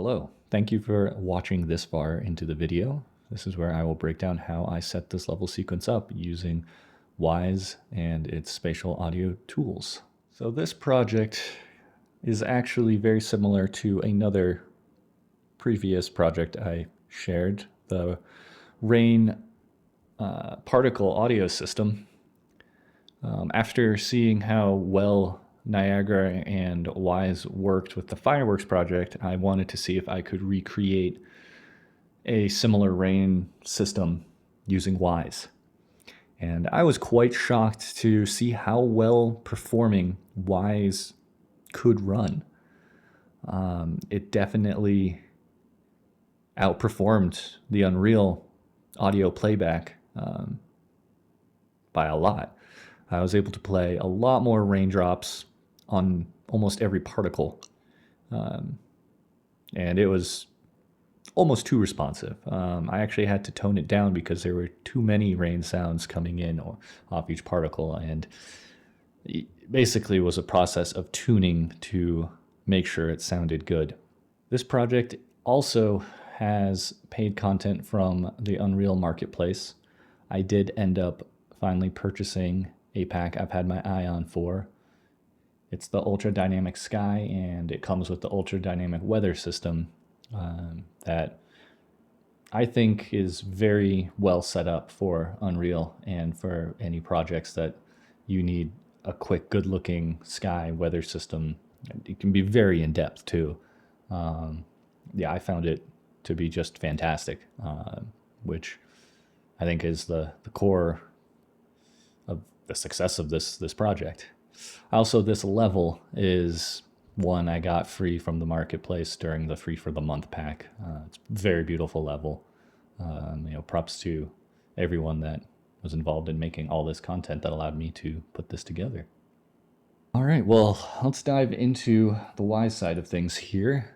Hello, thank you for watching this far into the video. This is where I will break down how I set this level sequence up using Wwise and its spatial audio tools. So this project is actually very similar to another previous project I shared, the rain particle audio system. After seeing how well Niagara and Wwise worked with the fireworks project, I wanted to see if I could recreate a similar rain system using Wwise. And I was quite shocked to see how well performing Wwise could run. It definitely outperformed the Unreal audio playback by a lot. I was able to play a lot more raindrops on almost every particle. And it was almost too responsive. I actually had to tone it down because there were too many rain sounds coming in off each particle, and it basically was a process of tuning to make sure it sounded good. This project also has paid content from the Unreal Marketplace. I did end up finally purchasing a pack I've had my eye on for. It's the Ultra Dynamic Sky, and it comes with the Ultra Dynamic Weather system that I think is very well set up for Unreal and for any projects that you need a quick, good-looking sky weather system. It can be very in-depth too. Yeah, I found it to be just fantastic, which I think is the core of the success of this project. Also, this level is one I got free from the marketplace during the free for the month pack. It's a very beautiful level. Props to everyone that was involved in making all this content that allowed me to put this together. All right, well, let's dive into the Wwise side of things here.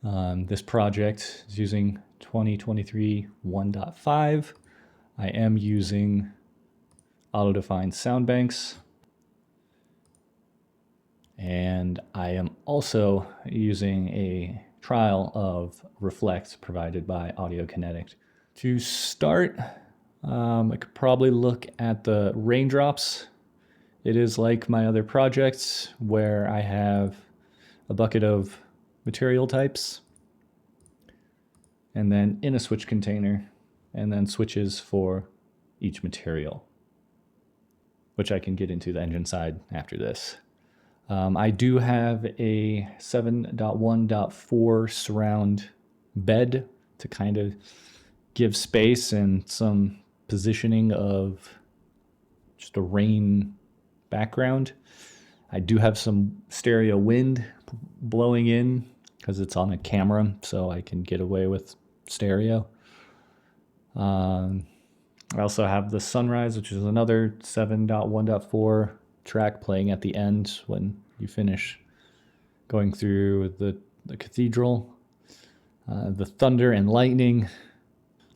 This project is using 2023 1.5. I am using auto-defined sound banks, and I am also using a trial of Reflect provided by Audiokinetic. To start, I could probably look at the raindrops. It is like my other projects where I have a bucket of material types and then in a switch container, and then switches for each material, which I can get into the engine side after this. I do have a 7.1.4 surround bed to kind of give space and some positioning of just a rain background. I do have some stereo wind blowing in because it's on a camera, so I can get away with stereo. I also have the sunrise, which is another 7.1.4 track playing at the end when you finish going through the cathedral. The thunder and lightning.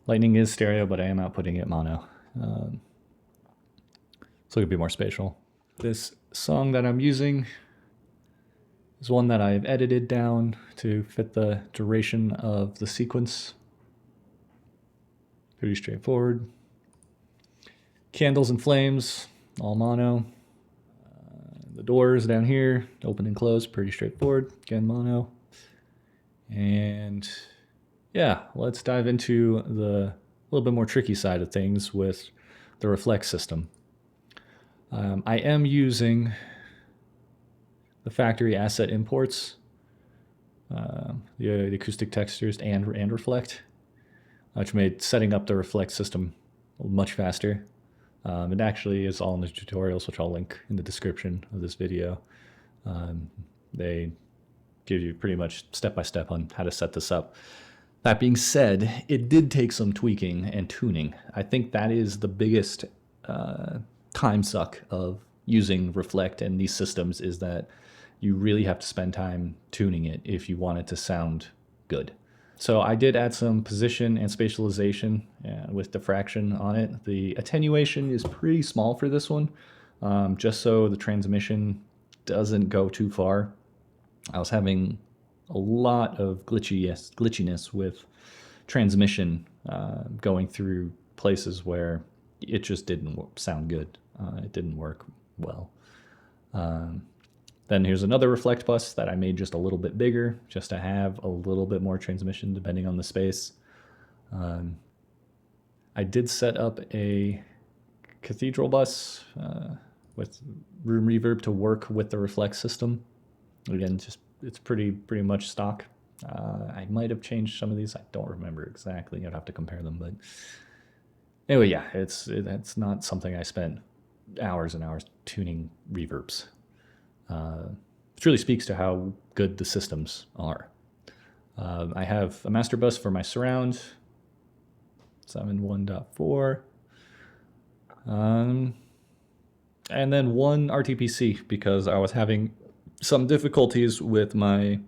Lightning is stereo, but I am outputting it mono. So it could be more spatial. This song that I'm using is one that I've edited down to fit the duration of the sequence. Pretty straightforward. Candles and flames, all mono. The doors down here, open and close, pretty straightforward. Again, mono. And yeah, let's dive into the little bit more tricky side of things with the Reflect system. I am using the factory asset imports, the acoustic textures and Reflect, which made setting up the Reflect system much faster. It actually is all in the tutorials, which I'll link in the description of this video. They give you pretty much step-by-step on how to set this up. That being said, it did take some tweaking and tuning. I think that is the biggest time suck of using Reflect and these systems, is that you really have to spend time tuning it if you want it to sound good. So I did add some position and spatialization with diffraction on it. The attenuation is pretty small for this one, just so the transmission doesn't go too far. I was having a lot of glitchiness with transmission going through places where it just didn't sound good. It didn't work well. Then here's another reflect bus that I made just a little bit bigger, just to have a little bit more transmission depending on the space. I did set up a Cathedral bus with room reverb to work with the reflect system. Again, just it's pretty much stock. I might have changed some of these. I don't remember exactly. I'd have to compare them, but anyway, yeah, it's not something I spent hours and hours tuning reverbs. It really speaks to how good the systems are. I have a master bus for my surround, 7.1.4, and then one RTPC because I was having some difficulties with my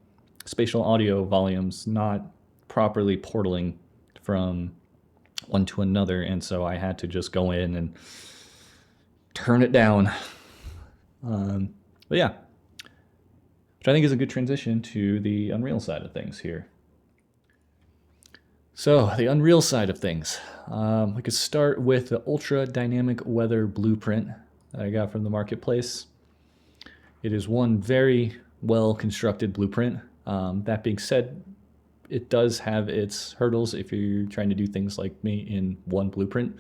spatial audio volumes not properly portaling from one to another, and so I had to just go in and turn it down. But yeah, which I think is a good transition to the Unreal side of things here. So the Unreal side of things, we could start with the Ultra Dynamic Weather Blueprint that I got from the marketplace. It is one very well constructed blueprint. That being said, it does have its hurdles if you're trying to do things like me in one blueprint,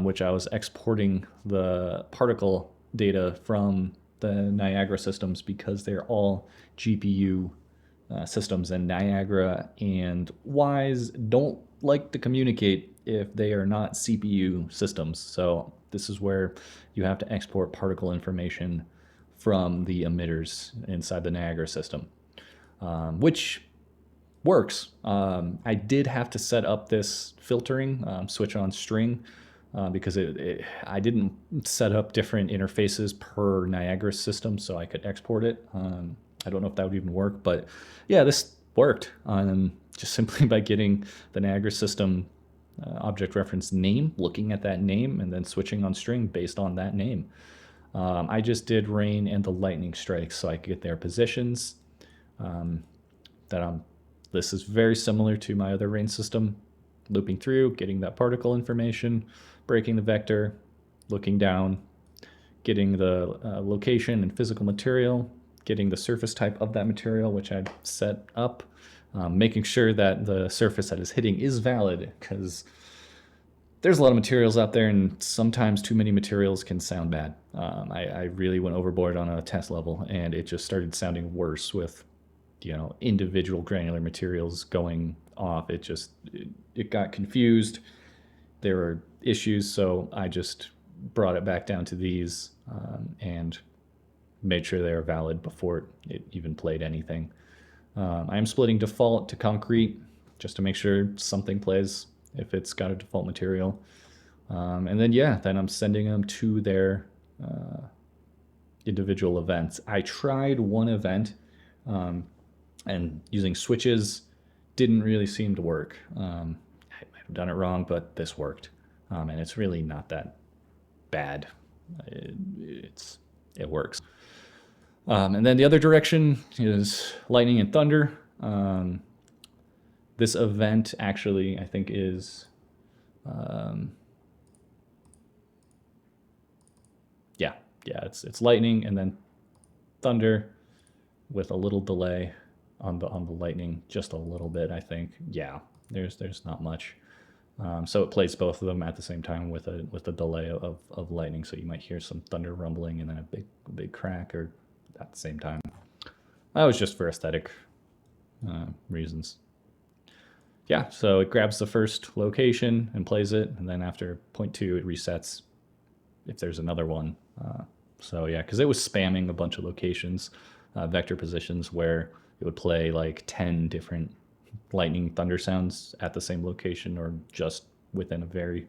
which I was exporting the particle data from the Niagara systems because they're all GPU systems, and Niagara and Wwise don't like to communicate if they are not CPU systems. So this is where you have to export particle information from the emitters inside the Niagara system, which works. I did have to set up this filtering switch on string because I didn't set up different interfaces per Niagara system so I could export it. I don't know if that would even work, but yeah, this worked just simply by getting the Niagara system object reference name, looking at that name, and then switching on string based on that name. I just did rain and the lightning strikes so I could get their positions. This is very similar to my other rain system, looping through, getting that particle information, breaking the vector, looking down, getting the location and physical material, getting the surface type of that material, which I'd set up, making sure that the surface that is hitting is valid, because there's a lot of materials out there, and sometimes too many materials can sound bad. I really went overboard on a test level, and it just started sounding worse with, individual granular materials going off. It got confused. There were issues, so I just brought it back down to these and made sure they were valid before it even played anything. I am splitting default to concrete just to make sure something plays if it's got a default material. And then I'm sending them to their individual events. I tried one event and using switches didn't really seem to work. I might have done it wrong, but this worked. And it's really not that bad. It works. And then the other direction is lightning and thunder. This event actually, I think, is it's lightning and then thunder with a little delay on the lightning, just a little bit, I think. Yeah, there's not much. So it plays both of them at the same time with a delay of lightning. So you might hear some thunder rumbling and then a big crack or at the same time. That was just for aesthetic reasons. Yeah, so it grabs the first location and plays it, and then after 0.2 it resets if there's another one. So yeah, because it was spamming a bunch of locations, vector positions, where it would play like 10 different lightning thunder sounds at the same location or just within a very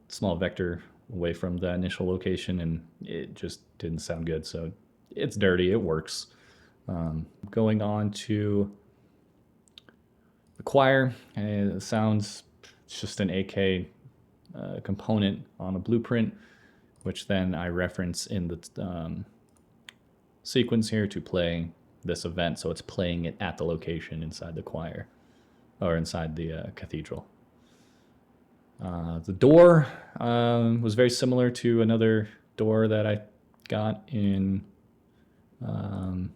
small vector away from the initial location, and it just didn't sound good. So it's dirty, it works. Going on to the choir, it sounds, it's just an AK component on a blueprint, which then I reference in the sequence here to play this event, so it's playing it at the location inside the choir, or inside the cathedral. The door was very similar to another door that I got in, I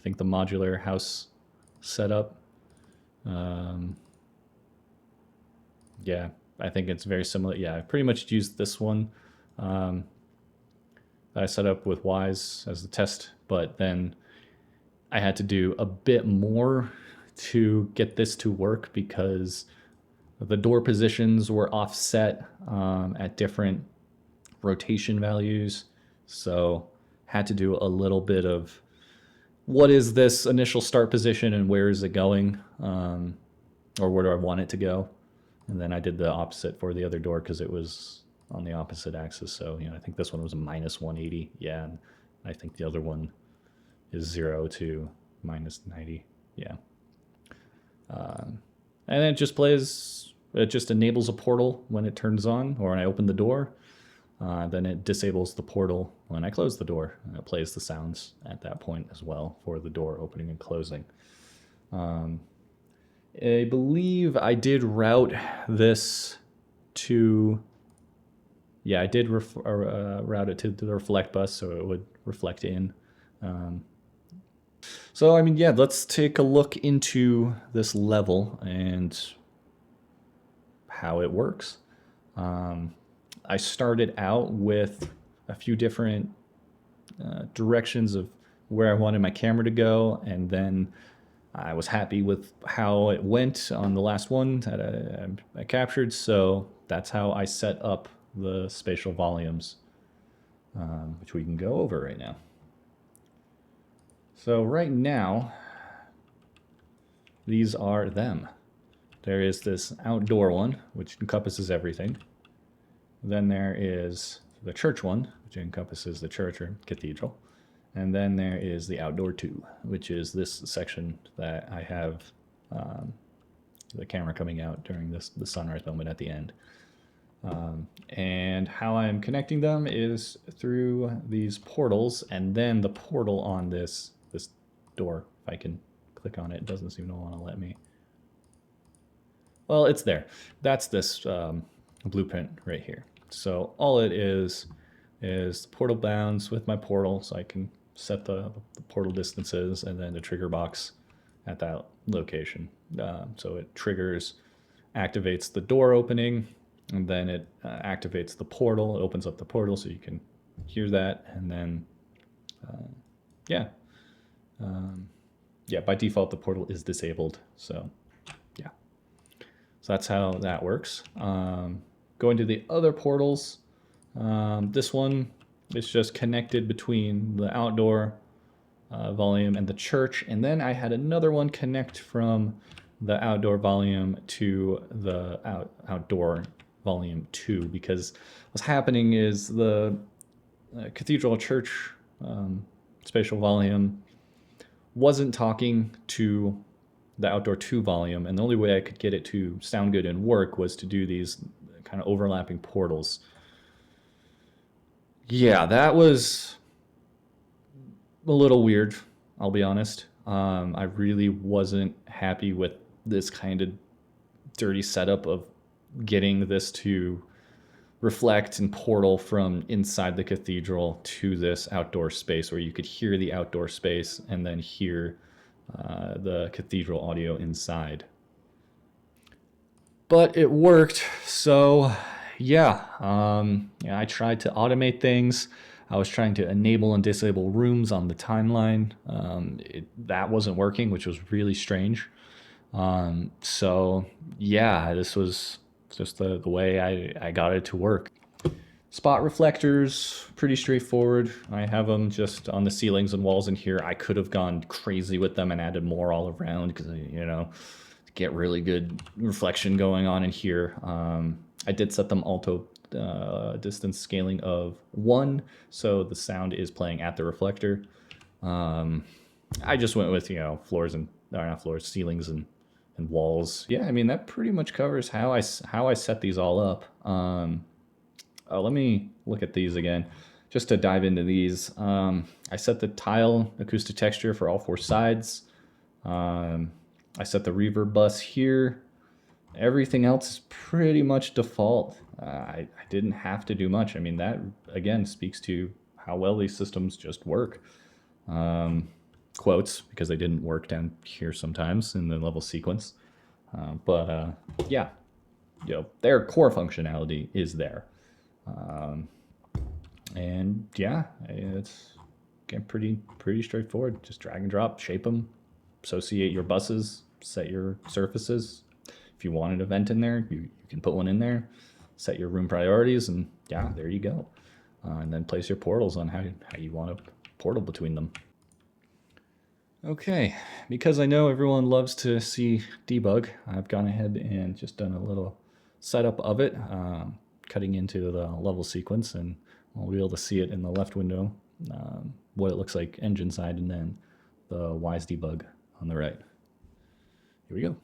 think, the modular house setup. Yeah, I think it's very similar. Yeah, I pretty much used this one that I set up with Wwise as the test, but then I had to do a bit more to get this to work because the door positions were offset at different rotation values. So had to do a little bit of what is this initial start position and where is it going, or where do I want it to go? And then I did the opposite for the other door because it was on the opposite axis. So, I think this one was a minus 180. Yeah, and I think the other one is 0 to minus 90. Yeah. And then it just enables a portal when it turns on or when I open the door. Then it disables the portal when I close the door. And it plays the sounds at that point as well for the door opening and closing. I believe I did route this to, I did route it to the reflect bus so it would reflect in. So, let's take a look into this level and how it works. I started out with a few different directions of where I wanted my camera to go, and then I was happy with how it went on the last one that I captured, so that's how I set up the spatial volumes, which we can go over right now. So right now, these are them. There is this outdoor one, which encompasses everything. Then there is the church one, which encompasses the church or cathedral. And then there is the outdoor 2, which is this section that I have the camera coming out during the sunrise moment at the end. And how I'm connecting them is through these portals, and then the portal on this door. If I can click on it, it doesn't seem to want to let me. Well, it's there. That's this blueprint right here. So all it is the portal bounds with my portal, so I can set the portal distances and then the trigger box at that location. So it triggers, activates the door opening, and then it activates the portal. It opens up the portal so you can hear that, and then by default the portal is disabled. So so that's how that works. Going to the other portals, this one is just connected between the outdoor volume and the church, and then I had another one connect from the outdoor volume to the outdoor volume 2, because what's happening is the cathedral church spatial volume wasn't talking to the outdoor 2 volume, and the only way I could get it to sound good and work was to do these kind of overlapping portals. Yeah, that was a little weird, I'll be honest. I really wasn't happy with this kind of dirty setup of getting this to reflect and portal from inside the cathedral to this outdoor space where you could hear the outdoor space and then hear the cathedral audio inside. But it worked, so I tried to automate things. I was trying to enable and disable rooms on the timeline. That wasn't working, which was really strange. This was just the way I got it to work. Spot reflectors, pretty straightforward. I have them just on the ceilings and walls in here. I could have gone crazy with them and added more all around because, get really good reflection going on in here. I did set them auto distance scaling of 1, so the sound is playing at the reflector. I just went with, ceilings and walls. Yeah, that pretty much covers how I set these all up. Let me look at these again. just to dive into these, I set the tile acoustic texture for all 4 sides. I set the reverb bus here. Everything else is pretty much default. I didn't have to do much. I mean, that again speaks to how well these systems just work. Quotes, because they didn't work down here sometimes in the level sequence. Yeah, their core functionality is there. And yeah, it's again pretty straightforward. Just drag and drop, shape them, associate your buses, set your surfaces. If you want an event in there, you can put one in there, set your room priorities, and yeah, there you go. And then place your portals on how you want to portal between them. Okay, because I know everyone loves to see debug, I've gone ahead and just done a little setup of it, cutting into the level sequence, and I'll be able to see it in the left window, what it looks like engine side, and then the Wwise debug on the right. Here we go.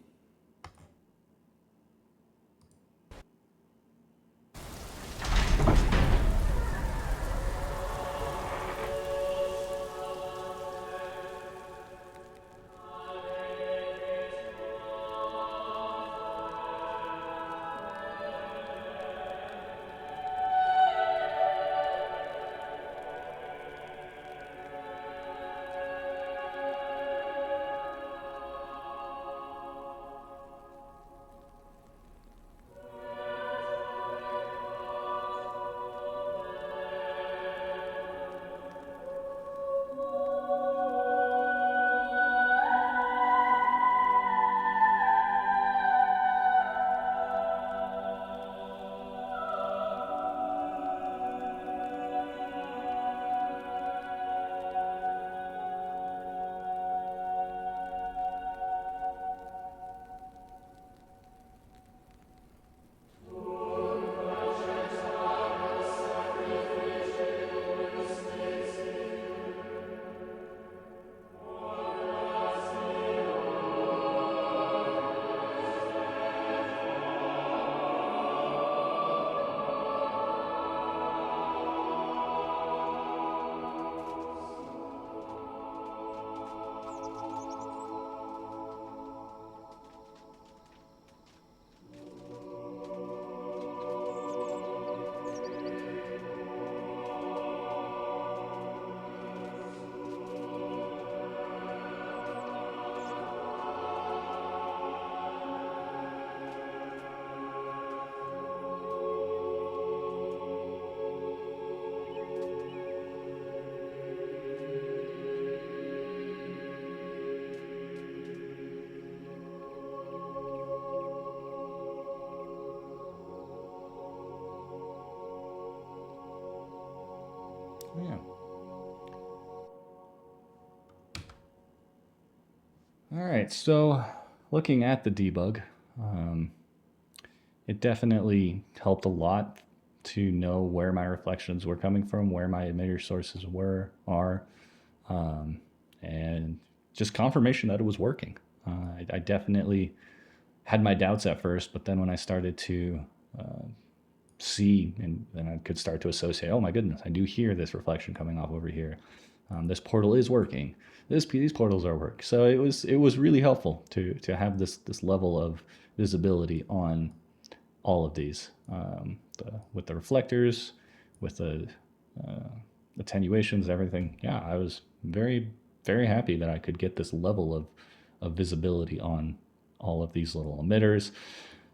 Yeah. All right, so looking at the debug, it definitely helped a lot to know where my reflections were coming from, where my emitter sources are, and just confirmation that it was working. I definitely had my doubts at first, but then when I started to see and then I could start to associate, oh my goodness, I do hear this reflection coming off over here. This portal is working. These portals are working. So it was really helpful to have this level of visibility on all of these, with the reflectors, with the attenuations, everything. Yeah, I was very happy that I could get this level of visibility on all of these little emitters.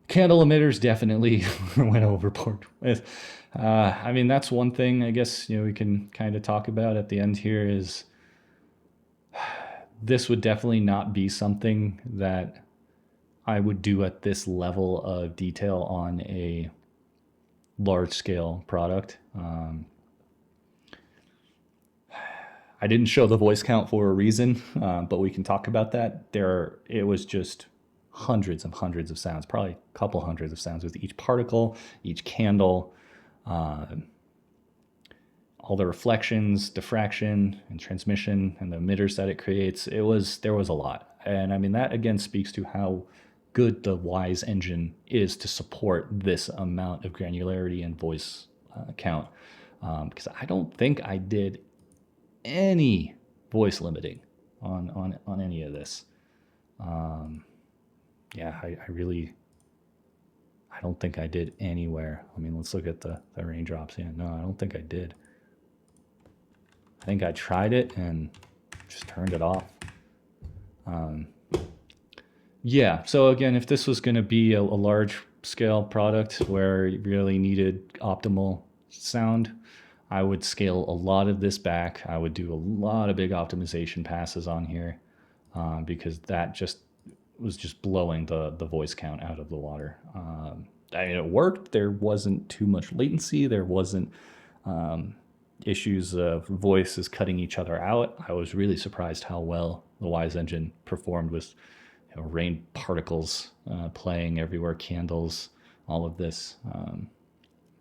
Candle emitters definitely went overboard with. I mean, that's one thing I guess we can kind of talk about at the end here is this would definitely not be something that I would do at this level of detail on a large scale product. I didn't show the voice count for a reason, but we can talk about that. It was just hundreds of sounds, probably a couple hundreds of sounds with each particle, each candle, all the reflections, diffraction, and transmission, and the emitters that it creates. There was a lot, and I mean that again speaks to how good the Wwise engine is to support this amount of granularity and voice count. because I don't think I did any voice limiting on any of this. Yeah, I don't think I did anywhere. I mean, let's look at the raindrops. Yeah, no, I don't think I did. I think I tried it and just turned it off. Yeah, so again, if this was going to be a large scale product where you really needed optimal sound, I would scale a lot of this back. I would do a lot of big optimization passes on here because that just was just blowing the voice count out of the water. I mean, it worked. There wasn't too much latency. There wasn't issues of voices cutting each other out. I was really surprised how well the Wwise engine performed with rain particles playing everywhere, candles, all of this.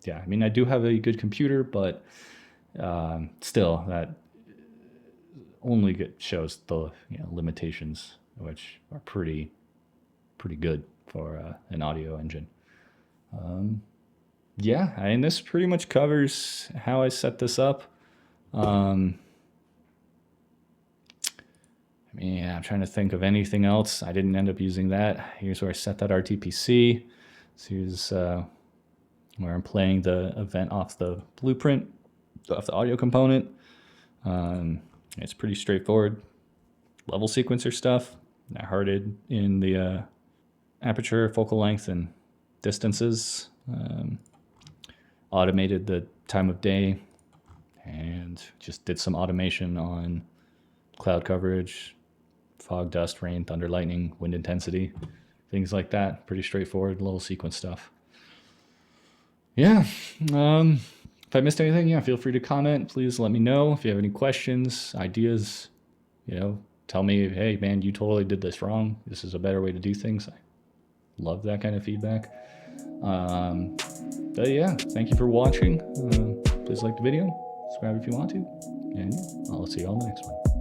Yeah, I mean, I do have a good computer, but still, that only shows the limitations, which are pretty good for an audio engine. Yeah, and this pretty much covers how I set this up. I mean, yeah, I'm trying to think of anything else. I didn't end up using that. Here's where I set that RTPC. So here's where I'm playing the event off the blueprint, off the audio component. It's pretty straightforward. Level sequencer stuff. I hearted in the aperture, focal length, and distances. Automated the time of day and just did some automation on cloud coverage, fog, dust, rain, thunder, lightning, wind intensity, things like that. Pretty straightforward little sequence stuff. Yeah. If I missed anything, yeah, feel free to comment. Please let me know if you have any questions, ideas. Tell me, hey, man, you totally did this wrong. This is a better way to do things. I love that kind of feedback. But yeah, thank you for watching. Please like the video, subscribe if you want to, and I'll see you all in the next one.